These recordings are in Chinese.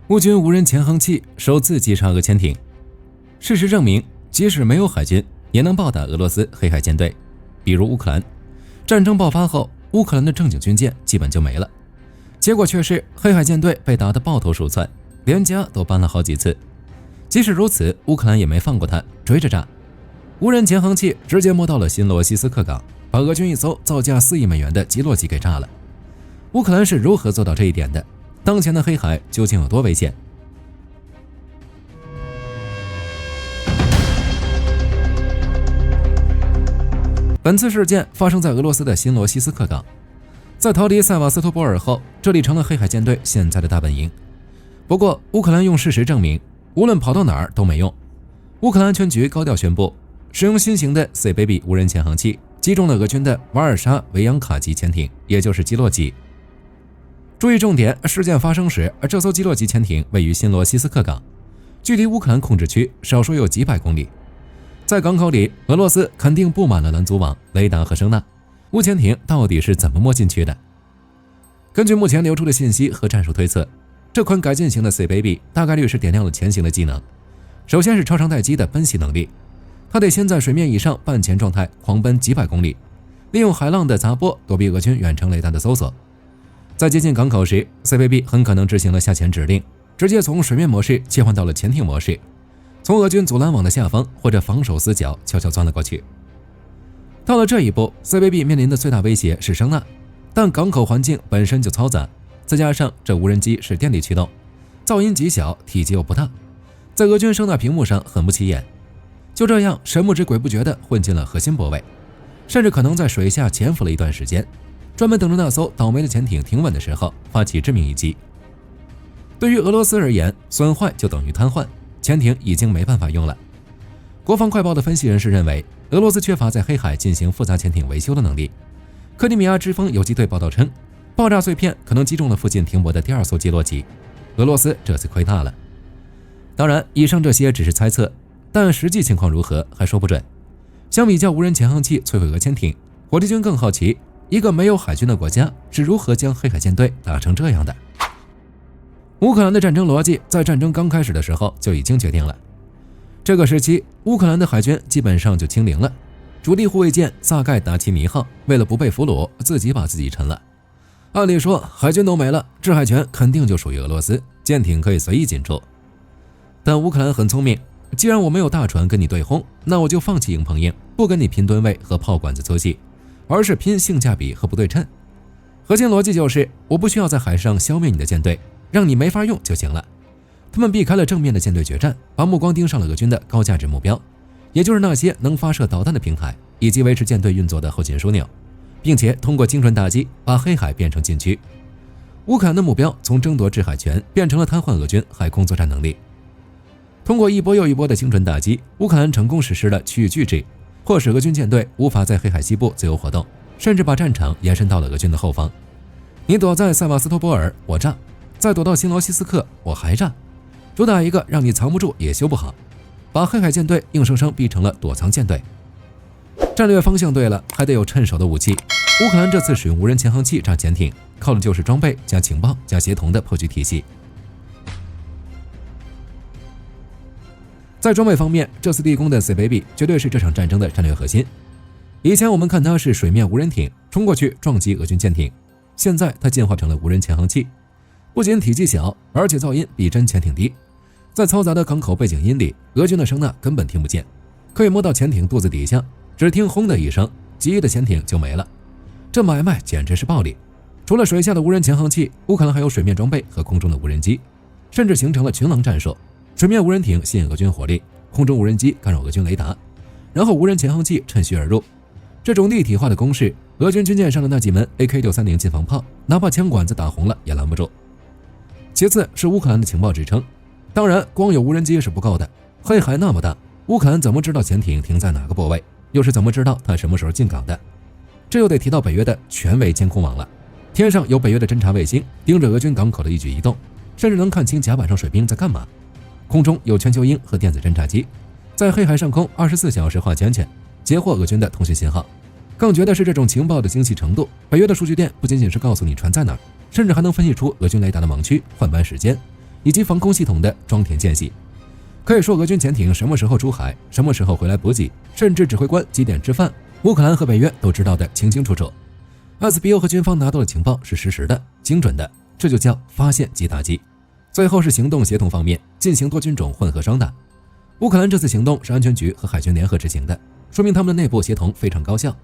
乌军无人潜航器首次击杀俄潜艇。事实证明，即使没有海军，也能暴打俄罗斯黑海舰队。比如乌克兰，战争爆发后，乌克兰的正经军舰基本就没了，结果却是黑海舰队被打得抱头鼠窜，连家都搬了好几次。即使如此，乌克兰也没放过他，追着炸。无人潜航器直接摸到了新罗西斯克港，把俄军一艘造价4亿美元的基洛级给炸了。乌克兰是如何做到这一点的？当前的黑海究竟有多危险？本次事件发生在俄罗斯的新罗西斯克港，在逃离塞瓦斯托波尔后，这里成了黑海舰队现在的大本营。不过，乌克兰用事实证明，无论跑到哪儿都没用。乌克兰安全局高调宣布，使用新型的 C-BABY 无人潜航器击中了俄军的瓦尔沙维扬卡级潜艇，也就是基洛级。注意重点，事件发生时，这艘基洛级潜艇位于新罗西斯克港，距离乌克兰控制区少说有几百公里。在港口里，俄罗斯肯定布满了拦阻网、雷达和声呐。乌潜艇到底是怎么摸进去的？根据目前流出的信息和战术推测，这款改进型的 C-BABY 大概率是点亮了前行的技能。首先是超长待机的奔袭能力，它得先在水面以上半潜状态狂奔几百公里，利用海浪的杂波躲避俄军远程雷达的搜索。在接近港口时， C-BABY 很可能执行了下潜指令，直接从水面模式切换到了潜艇模式，从俄军阻拦网的下方或者防守死角悄悄钻了过去。到了这一步， C-BABY 面临的最大威胁是声呐，但港口环境本身就嘈杂，再加上这无人机是电力驱动，噪音极小，体积又不大，在俄军声呐屏幕上很不起眼。就这样神不知鬼不觉地混进了核心泊位，甚至可能在水下潜伏了一段时间，专门等着那艘倒霉的潜艇停稳的时候发起致命一击。对于俄罗斯而言，损坏就等于瘫痪，潜艇已经没办法用了。国防快报的分析人士认为，俄罗斯缺乏在黑海进行复杂潜艇维修的能力。克里米亚之风游击队报道称，爆炸碎片可能击中了附近停泊的第二艘基洛级，俄罗斯这次亏大了。当然，以上这些只是猜测，但实际情况如何还说不准。相比较无人潜航器摧毁俄潜艇，火箭军更好奇，一个没有海军的国家是如何将黑海舰队打成这样的。乌克兰的战争逻辑在战争刚开始的时候就已经决定了。这个时期，乌克兰的海军基本上就清零了，主力护卫舰萨盖达奇尼号为了不被俘虏，自己把自己沉了。按理说，海军都没了，制海权肯定就属于俄罗斯，舰艇可以随意进出。但乌克兰很聪明，既然我没有大船跟你对轰，那我就放弃硬碰硬，不跟你拼吨位和炮管子粗细，而是拼性价比和不对称。核心逻辑就是，我不需要在海上消灭你的舰队，让你没法用就行了。他们避开了正面的舰队决战，把目光盯上了俄军的高价值目标，也就是那些能发射导弹的平台以及维持舰队运作的后勤枢纽，并且通过精准打击把黑海变成禁区。乌克兰的目标从争夺制海权变成了瘫痪俄军海空作战能力。通过一波又一波的精准打击，乌克兰成功实施了区域拒制，迫使俄军舰队无法在黑海西部自由活动，甚至把战场延伸到了俄军的后方。你躲在塞瓦斯托波尔，我炸；再躲到新罗西斯克，我还炸。主打一个让你藏不住也修不好，把黑海舰队硬生生逼成了躲藏舰队。战略方向对了，还得有趁手的武器。乌克兰这次使用无人潜航器炸潜艇，靠的就是装备加情报加协同的破局体系。在装备方面，这次立功的 C-BABY 绝对是这场战争的战略核心。以前我们看它是水面无人艇，冲过去撞击俄军舰艇，现在它进化成了无人潜航器，不仅体积小，而且噪音比真潜艇低。在嘈杂的港口背景音里，俄军的声呐根本听不见，可以摸到潜艇肚子底下，只听轰的一声，机翼的潜艇就没了。这买卖简直是暴利。除了水下的无人潜航器，乌克兰还有水面装备和空中的无人机，甚至形成了群狼战术。水面无人艇吸引俄军火力，空中无人机干扰俄军雷达，然后无人潜航器趁虚而入。这种立体化的攻势，俄军军舰上的那几门 AK-630 近防炮，哪怕枪管子打红了也拦不住。其次是乌克兰的情报支撑，当然光有无人机是不够的，黑海那么大，乌克兰怎么知道潜艇停在哪个泊位，又是怎么知道它什么时候进港的？这又得提到北约的全围监控网了。天上有北约的侦察卫星盯着俄军港口的一举一动，甚至能看清甲板上水兵在干嘛。空中有全球鹰和电子侦察机，在黑海上空24小时画圈圈，截获俄军的通讯信号。更绝的是这种情报的精细程度，北约的数据链不仅仅是告诉你船在哪儿，甚至还能分析出俄军雷达的盲区、换班时间，以及防空系统的装填间隙。可以说，俄军潜艇什么时候出海，什么时候回来补给，甚至指挥官几点吃饭，乌克兰和北约都知道得清清楚楚。SBO 和军方拿到的情报是实时的、精准的，这就叫发现即打击。最后是行动协同方面，进行多军种混合双打。乌克兰这次行动是安全局和海军联合执行的，说明他们的内部协同非常高效。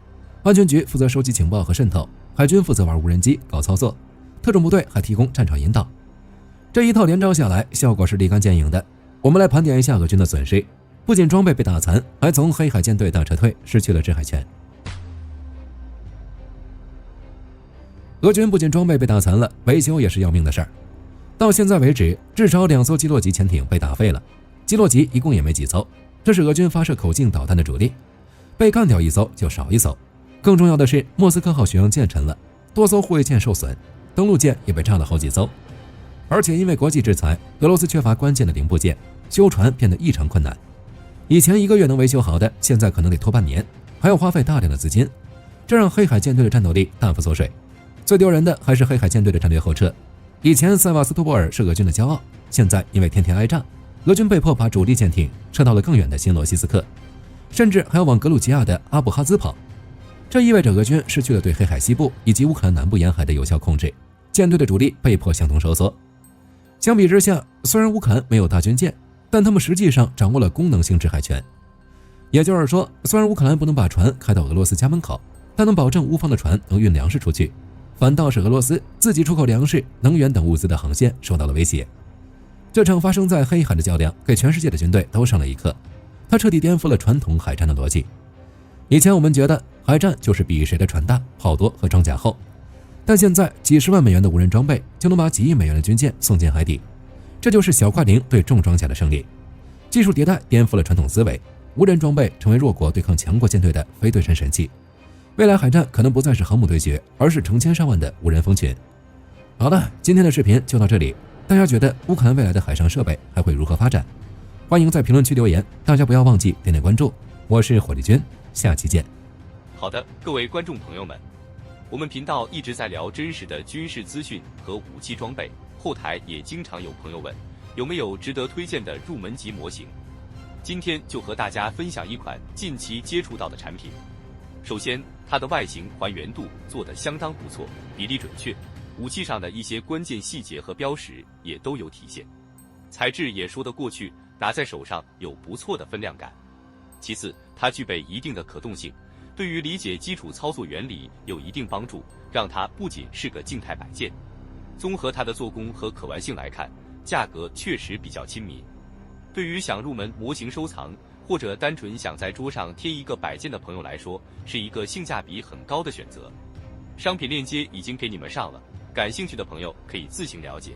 安全局负责收集情报和渗透，海军负责玩无人机搞操作，特种部队还提供战场引导。这一套连招下来，效果是立竿见影的。我们来盘点一下俄军的损失，不仅装备被打残，还从黑海舰队大撤退，失去了制海权。俄军不仅装备被打残了，维修也是要命的事儿。到现在为止，至少2艘基洛级潜艇被打废了，基洛级一共也没几艘，这是俄军发射口径导弹的主力，被干掉一艘就少一艘。更重要的是，莫斯科号巡洋舰沉了，多艘护卫舰受损，登陆舰也被炸了好几艘。而且因为国际制裁，俄罗斯缺乏关键的零部件，修船变得异常困难。以前1个月能维修好的，现在可能得拖半年，还要花费大量的资金，这让黑海舰队的战斗力大幅缩水。最丢人的还是黑海舰队的战略后撤。以前塞瓦斯托波尔是俄军的骄傲，现在因为天天挨炸，俄军被迫把主力舰艇撤到了更远的新罗西斯克，甚至还要往格鲁吉亚的阿布哈兹跑。这意味着俄军失去了对黑海西部以及乌克兰南部沿海的有效控制，舰队的主力被迫向东收缩。相比之下，虽然乌克兰没有大军舰，但他们实际上掌握了功能性制海权。也就是说，虽然乌克兰不能把船开到俄罗斯家门口，但能保证乌方的船能运粮食出去，反倒是俄罗斯自己出口粮食、能源等物资的航线受到了威胁。这场发生在黑海的较量给全世界的军队都上了一课，它彻底颠覆了传统海战的逻辑。以前我们觉得海战就是比谁的船大、炮多和装甲厚，但现在几十万美元的无人装备就能把几亿美元的军舰送进海底，这就是小快灵对重装甲的胜利。技术迭代颠覆了传统思维，无人装备成为弱国对抗强国舰队的非对称神器。未来海战可能不再是航母对决，而是成千上万的无人蜂群。好了，今天的视频就到这里，大家觉得乌克兰未来的海上设备还会如何发展？欢迎在评论区留言，大家不要忘记点点关注。我是火力军，下期见。好的，各位观众朋友们，我们频道一直在聊真实的军事资讯和武器装备，后台也经常有朋友问，有没有值得推荐的入门级模型？今天就和大家分享一款近期接触到的产品。首先，它的外形还原度做得相当不错，比例准确，武器上的一些关键细节和标识也都有体现，材质也说得过去，拿在手上有不错的分量感。其次，它具备一定的可动性，对于理解基础操作原理有一定帮助，让它不仅是个静态摆件。综合它的做工和可玩性来看，价格确实比较亲民。对于想入门模型收藏，或者单纯想在桌上贴一个摆件的朋友来说，是一个性价比很高的选择。商品链接已经给你们上了，感兴趣的朋友可以自行了解。